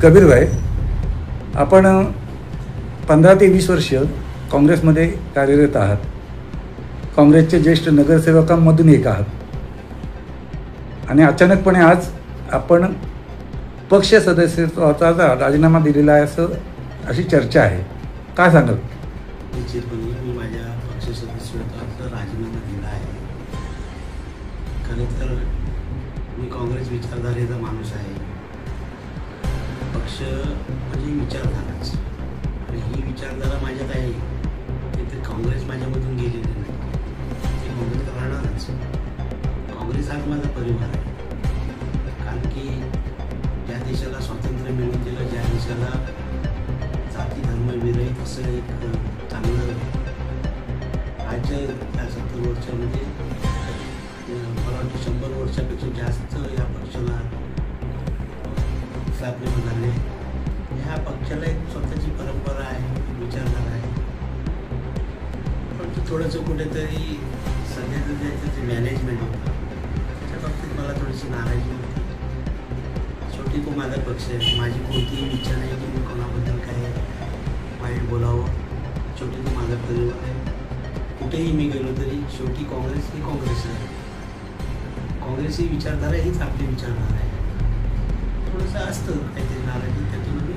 कबीरभाई, आपण 15 ते 20 वर्ष काँग्रेसमध्ये कार्यरत आहात. काँग्रेसचे ज्येष्ठ नगरसेवकांमधून एक आहात आणि अचानकपणे आज आपण पक्ष सदस्यत्वाचा राजीनामा दिलेला आहे अशी चर्चा आहे. काय सांगाल? निश्चितपणे मी माझ्या पक्ष सदस्यत्वाचा राजीनामा दिला आहे. खरं तर मी काँग्रेस विचारधारेचा माणूस आहे. पक्ष म्हणजे विचारधाराच, आणि ही विचारधारा माझ्यात आहे. तर काँग्रेस माझ्यामधून गेलेली नाही, ती काँग्रेस राहणारच. काँग्रेस हाच माझा परिवार आहे. कारण की ज्या देशाला स्वातंत्र्य मिळवून दिलं, ज्या देशाला जाती धर्मविरहित असं एक चांगलं राज्य त्या 70 वर्षामध्ये, मला वाटतं 100 वर्षापेक्षा जास्त या पक्षाला स्थापना झाले. ह्या पक्षाला एक स्वतःची परंपरा आहे, विचारधारा आहे. पण ते थोडंसं कुठेतरी सध्याचं त्याचं जे मॅनेजमेंट होतं त्याच्या बाबतीत मला थोडीशी नाराजी होती. शेवटी तो माझा पक्ष आहे. माझी कोणतीही इच्छा नाही की मी कोणाबद्दल काय वाईट बोलावं. शेवटी तो माझा परिवार आहे. कुठेही मी गेलो तरी शेवटी काँग्रेस ही काँग्रेस आहे. काँग्रेस ही विचारधारा हीच आपली विचारधारा आहे. थोडंसं असतं काहीतरी नाराजी, त्यातून मी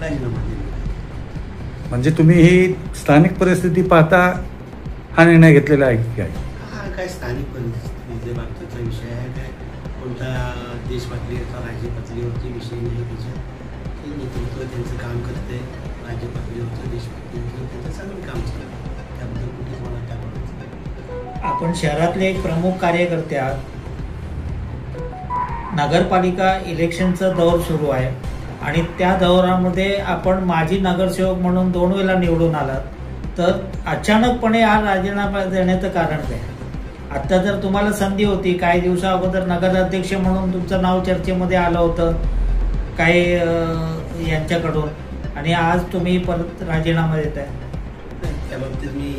राजीनामा दिला. म्हणजे तुम्ही ही स्थानिक परिस्थिती पाहता हा निर्णय घेतलेला आहे की काय? हा काय स्थानिक परिस्थितीच्या बाबतीचा विषय आहे. काय कोणता देश पातळीवरचा राज्य पातळीवरचे विषय नाही. त्याच्यात ते नेतृत्व त्यांचं काम करते. राज्य पातळीवरचं देश पातळीवरचं त्यांचं सगळं काम चालतं. त्याबद्दल कुठेच मला काय बोलायचं. आपण शहरातले एक प्रमुख कार्यकर्ते आहात. नगरपालिका इलेक्शनचा दौर सुरू आहे आणि त्या दौरामध्ये आपण माजी नगरसेवक म्हणून 2 वेळा निवडून आलात. तर अचानकपणे हा राजीनामा देण्याचं कारण काय? आत्ता जर तुम्हाला संधी होती, काही दिवसा अगोदर नगराध्यक्ष म्हणून तुमचं नाव चर्चेमध्ये आलं होतं काही यांच्याकडून, आणि आज तुम्ही परत राजीनामा देत आहे. त्या बाबतीत मी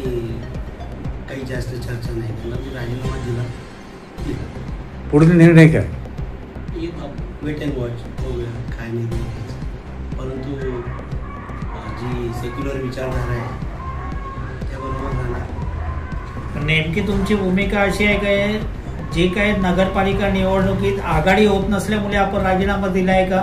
काही जास्त चर्चा नाही केला. मी राजीनामा दिला. पुढील निर्णय काय? वेट अँड वॉच, बघूया काय निर्णय घ्यायचा. परंतु जी सेक्युलर विचारधारा आहे त्याबरोबर जाणार. नेमकी तुमची भूमिका अशी आहे काय, जे काही नगरपालिका निवडणुकीत आघाडी होत नसल्यामुळे आपण राजीनामा दिला आहे का?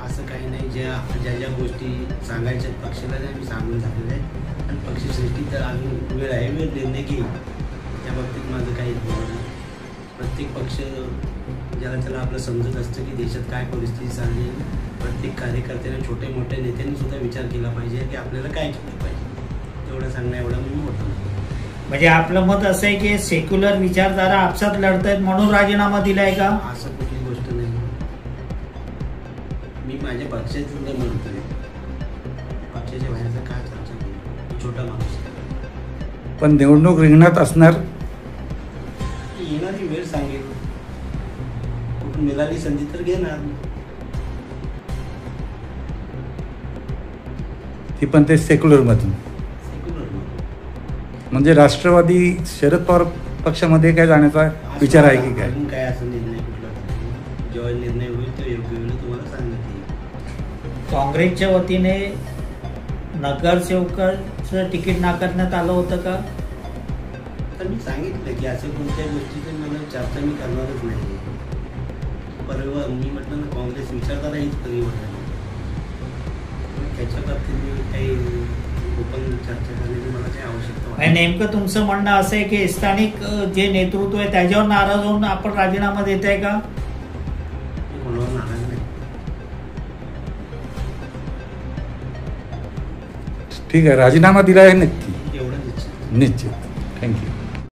असं काही नाही. ज्या ज्या गोष्टी सांगायच्या पक्षाला त्या मी सांगून झालेलं आहे. आणि पक्षश्रेष्ठी तर अजून वेळ आहे, वेळ निर्णय घेईल. त्या बाबतीत माझं काही बोलणं नाही. प्रत्येक पक्ष ज्याला त्याला आपलं समजत असतं की देशात काय परिस्थिती चालली. प्रत्येक कार्यकर्त्याने, छोटे मोठ्या नेत्यांनी सुद्धा विचार केला पाहिजे की आपल्याला काय केलं पाहिजे. तेवढं सांगणं एवढं मी मोठं नाही. म्हणजे आपलं मत असं आहे की सेक्युलर विचारधारा आपसात लढतायत म्हणून राजीनामा दिलाय का? असं कुठली गोष्ट नाही. मी माझ्या पक्षाचं म्हणतोय. पक्षाच्या बाहेरचं काय चर्चा करू? छोटा माणूस आहे. पण निवडणूक रिंगणात असणार. येणारी वेळ सांगेल. कुठून मिळाली संधी तर घेणार. ती पण ते सेक्युलर मधून. म्हणजे राष्ट्रवादी शरद पवार पक्षामध्ये काय जाण्याचा विचार आहे की काय? काय असं निर्णय कुठला जेव्हा निर्णय होईल तो योग्य वेळी तुम्हाला सांगण्यात येईल. काँग्रेसच्या वतीने नगरसेवकाचं तिकीट नाकारण्यात आलं होतं का? तर मी सांगितलं की असं कोणत्या गोष्टीची मला चर्चा मी करणारच नाही. परिवार मी म्हटलं ना, काँग्रेस विचारधारा हीच परिवार आहे. त्याच्या बाबतीत मी काही ओपन चर्चा करण्याची मला काही आवश्यकता नाही. नेमकं तुमचं म्हणणं असं आहे की स्थानिक जे नेतृत्व आहे त्याच्यावर नाराज होऊन आपण राजीनामा देत आहे का? कोणावर नाराज नाही. ठीक आहे, राजीनामा दिला आहे नक्की. एवढं निश्चित. निश्चित. थँक्यू.